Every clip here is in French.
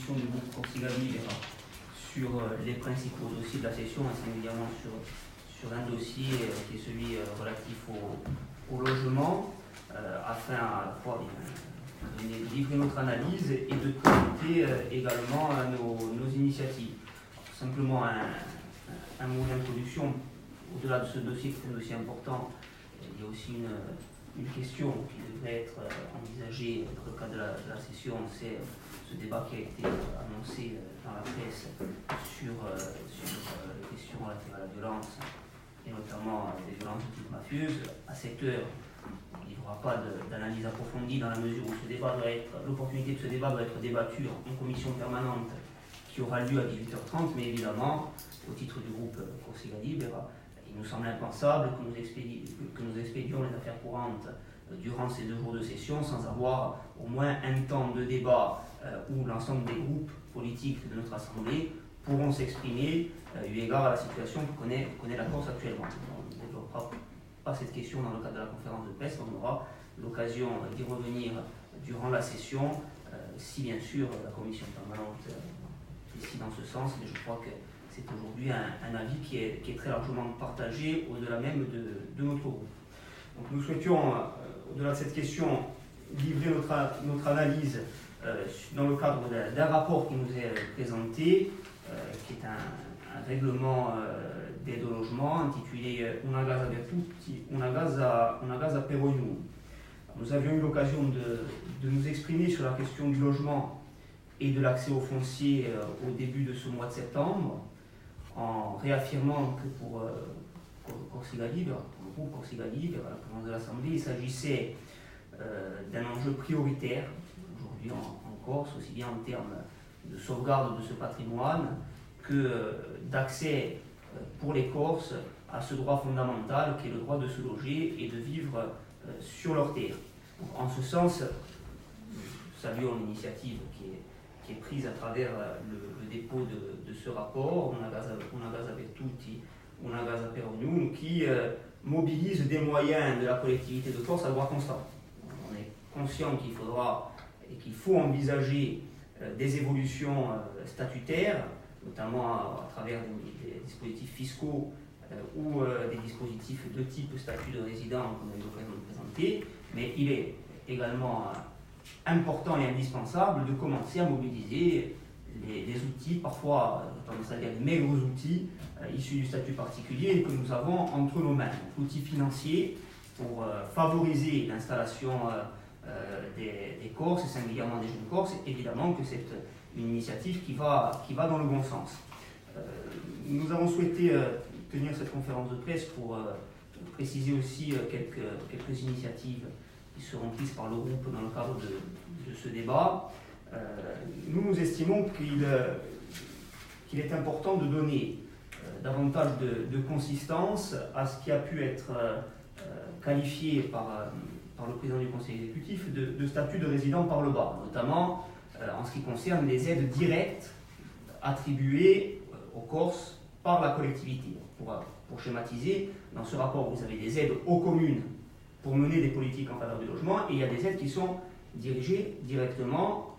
position du groupe Corsica Libera sur les principaux dossiers de la session, et singulièrement sur un dossier qui est celui relatif au logement, afin à la fois de livrer notre analyse et de présenter également nos initiatives. Alors, simplement un mot d'introduction. Au-delà de ce dossier qui est un dossier important, il y a aussi une question qui devrait être envisagée dans le cadre de la session, c'est ce débat qui a été annoncé dans la presse sur les questions relatives à la violence, et notamment des violences de type mafieuse. À cette heure, il n'y aura pas d'analyse approfondie dans la mesure où l'opportunité de ce débat doit être débattue en commission permanente qui aura lieu à 18h30, mais évidemment, au titre du groupe Corsica Libera, il nous semble impensable que nous expédions les affaires courantes durant ces 2 jours de session sans avoir au moins un temps de débat où l'ensemble des groupes politiques de notre Assemblée pourront s'exprimer eu égard à la situation que connaît la Corse actuellement. On ne développera pas cette question dans le cadre de la conférence de presse, on aura l'occasion d'y revenir durant la session, si bien sûr la commission permanente décide dans ce sens, mais je crois que c'est aujourd'hui un avis qui est très largement partagé au-delà même de notre groupe. Donc nous souhaitions, au-delà de cette question, livrer notre analyse dans le cadre d'un rapport qui nous est présenté, qui est un règlement d'aide au logement intitulé Una casa per tutti, una casa per ognuno. Nous avions eu l'occasion de nous exprimer sur la question du logement et de l'accès au foncier au début de ce mois de septembre, en réaffirmant que pour Corsica Libera, pour le groupe Corsica Libera, la présidence de l'Assemblée, il s'agissait d'un enjeu prioritaire aujourd'hui en Corse, aussi bien en termes de sauvegarde de ce patrimoine que d'accès pour les Corses à ce droit fondamental qui est le droit de se loger et de vivre sur leur terre. Donc, en ce sens, nous saluons l'initiative qui est prise à travers le dépôt de ce rapport, Una casa per tutti, una casa per ognuno, qui mobilise des moyens de la collectivité de Corse à droit constant. On est conscient qu'il faudra et qu'il faut envisager des évolutions statutaires, notamment à travers des dispositifs fiscaux ou des dispositifs de type statut de résident qu'on a eu l'occasion de présenter, mais il est également important et indispensable de commencer à mobiliser les outils, parfois tendance à dire les maigres outils issus du statut particulier et que nous avons entre nos mains. L'outil financier pour favoriser l'installation des Corses, et singulièrement des jeunes Corses, évidemment que c'est une initiative qui va dans le bon sens. Nous avons souhaité tenir cette conférence de presse pour préciser aussi quelques initiatives qui seront prises par le groupe dans le cadre de ce débat. Nous estimons qu'il est important de donner davantage de consistance à ce qui a pu être qualifié par le président du conseil exécutif de statut de résident par le bas, notamment en ce qui concerne les aides directes attribuées aux Corses par la collectivité. Pour schématiser, dans ce rapport, vous avez des aides aux communes pour mener des politiques en faveur du logement, et il y a des aides qui sont dirigées directement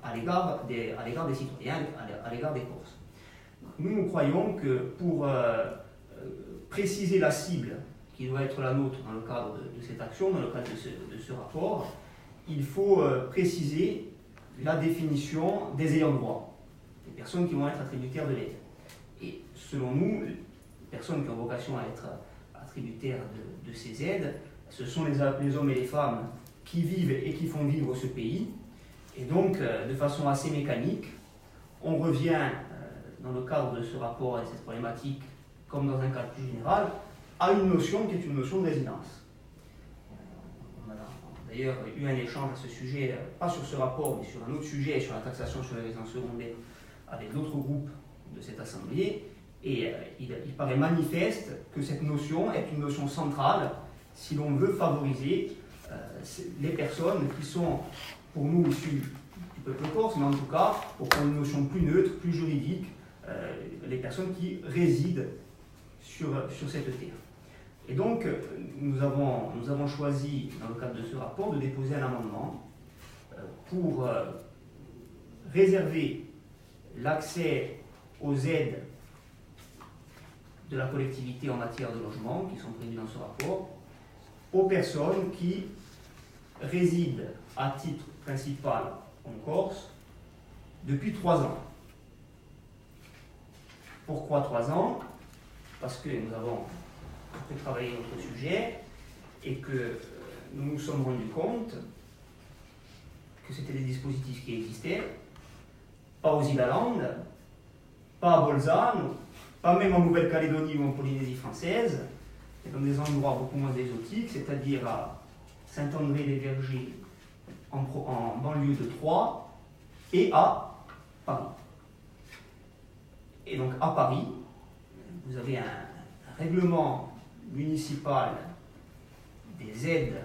à l'égard des citoyens, à l'égard des Corses. Nous croyons que pour préciser la cible qui doit être la nôtre dans le cadre de cette action, dans le cadre de ce rapport, il faut préciser la définition des ayants droit, des personnes qui vont être attributaires de l'aide. Et selon nous, les personnes qui ont vocation à être attributaires de ces aides, ce sont les hommes et les femmes qui vivent et qui font vivre ce pays. Et donc, de façon assez mécanique, on revient dans le cadre de ce rapport et de cette problématique, comme dans un cadre plus général, à une notion qui est une notion de résidence. On a d'ailleurs eu un échange à ce sujet, pas sur ce rapport, mais sur un autre sujet, sur la taxation sur les résidences secondaires, avec d'autres groupes de cette Assemblée. Et il paraît manifeste que cette notion est une notion centrale si l'on veut favoriser les personnes qui sont, pour nous, issues du peuple corse, mais en tout cas, pour prendre une notion plus neutre, plus juridique, les personnes qui résident sur cette terre. Et donc, nous avons choisi, dans le cadre de ce rapport, de déposer un amendement pour réserver l'accès aux aides de la collectivité en matière de logement, qui sont prévues dans ce rapport, aux personnes qui résident à titre principal en Corse depuis 3 ans. Pourquoi 3 ans? Parce que nous avons fait travailler notre sujet et que nous nous sommes rendus compte que c'était des dispositifs qui existaient, pas aux Îles-Landes, pas à Bolzane, pas même en Nouvelle-Calédonie ou en Polynésie française, mais dans des endroits beaucoup moins exotiques, c'est-à-dire à Saint-André-les-Vergers en banlieue de Troyes et à Paris. Et donc à Paris, vous avez un règlement municipal des aides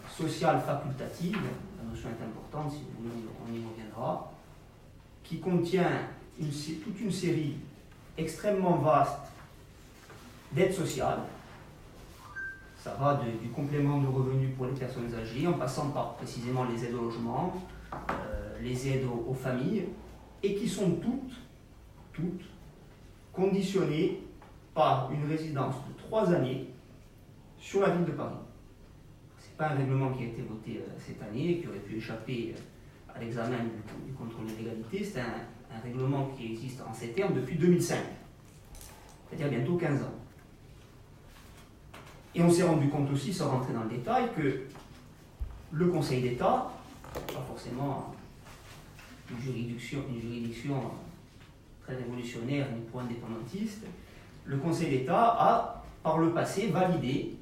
sociales facultatives, la notion est importante, si vous voulez, on y reviendra, qui contient toute une série extrêmement vaste d'aides sociales. Ça va du complément de revenus pour les personnes âgées, en passant par précisément les aides au logement, les aides aux familles, et qui sont toutes conditionnées par une résidence de 3 années sur la ville de Paris. Ce n'est pas un règlement qui a été voté cette année, qui aurait pu échapper à l'examen du contrôle de légalité. C'est un règlement qui existe en ces termes depuis 2005, c'est-à-dire bientôt 15 ans. Et on s'est rendu compte aussi, sans rentrer dans le détail, que le Conseil d'État, pas forcément une juridiction très révolutionnaire ni pro-indépendantiste, le Conseil d'État a, par le passé, validé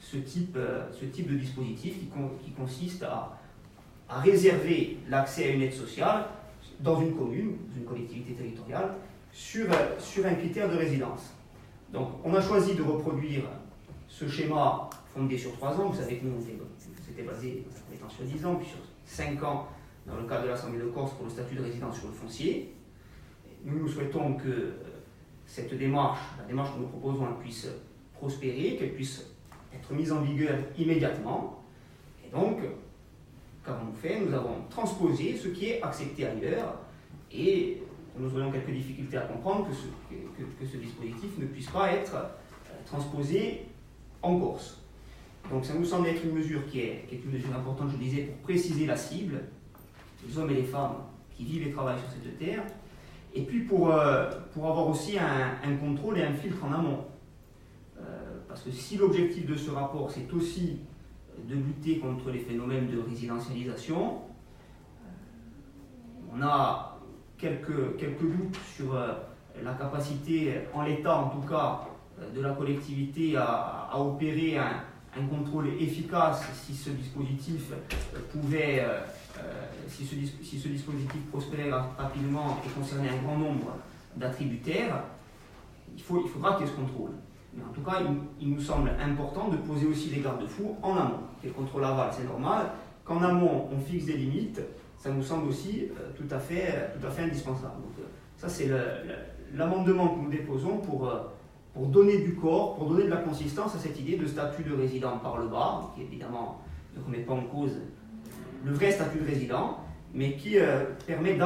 ce type de dispositif qui consiste à réserver l'accès à une aide sociale dans une commune, dans une collectivité territoriale, sur un critère de résidence. Donc on a choisi de reproduire ce schéma fondé sur 3 ans. Vous savez que nous, c'était basé étant sur 10 ans, puis sur 5 ans dans le cadre de l'Assemblée de Corse pour le statut de résidence sur le foncier. Nous souhaitons que cette démarche, la démarche que nous proposons, elle puisse prospérer, qu'elle puisse être mise en vigueur immédiatement. Et donc, qu'avons-nous fait? Nous avons transposé ce qui est accepté ailleurs, et nous aurions quelques difficultés à comprendre que ce dispositif ne puisse pas être transposé en Corse. Donc ça nous semble être une mesure qui est une mesure importante, je disais, pour préciser la cible, les hommes et les femmes qui vivent et travaillent sur cette terre, et puis pour avoir aussi un contrôle et un filtre en amont. Parce que si l'objectif de ce rapport, c'est aussi de lutter contre les phénomènes de résidentialisation, on a quelques doutes sur la capacité, en l'état en tout cas, de la collectivité à opérer un contrôle efficace si ce dispositif pouvait, si ce dispositif prospérait rapidement et concernait un grand nombre d'attributaires. Il faudra qu'il y ait ce contrôle. Mais en tout cas, il nous semble important de poser aussi des garde-fous en amont. Et le contrôle aval, c'est normal. Qu'en amont, on fixe des limites, ça nous semble aussi tout à fait indispensable. Donc, ça, c'est l'amendement que nous déposons pour donner du corps, pour donner de la consistance à cette idée de statut de résident par le bas, qui évidemment ne remet pas en cause le vrai statut de résident, mais qui permet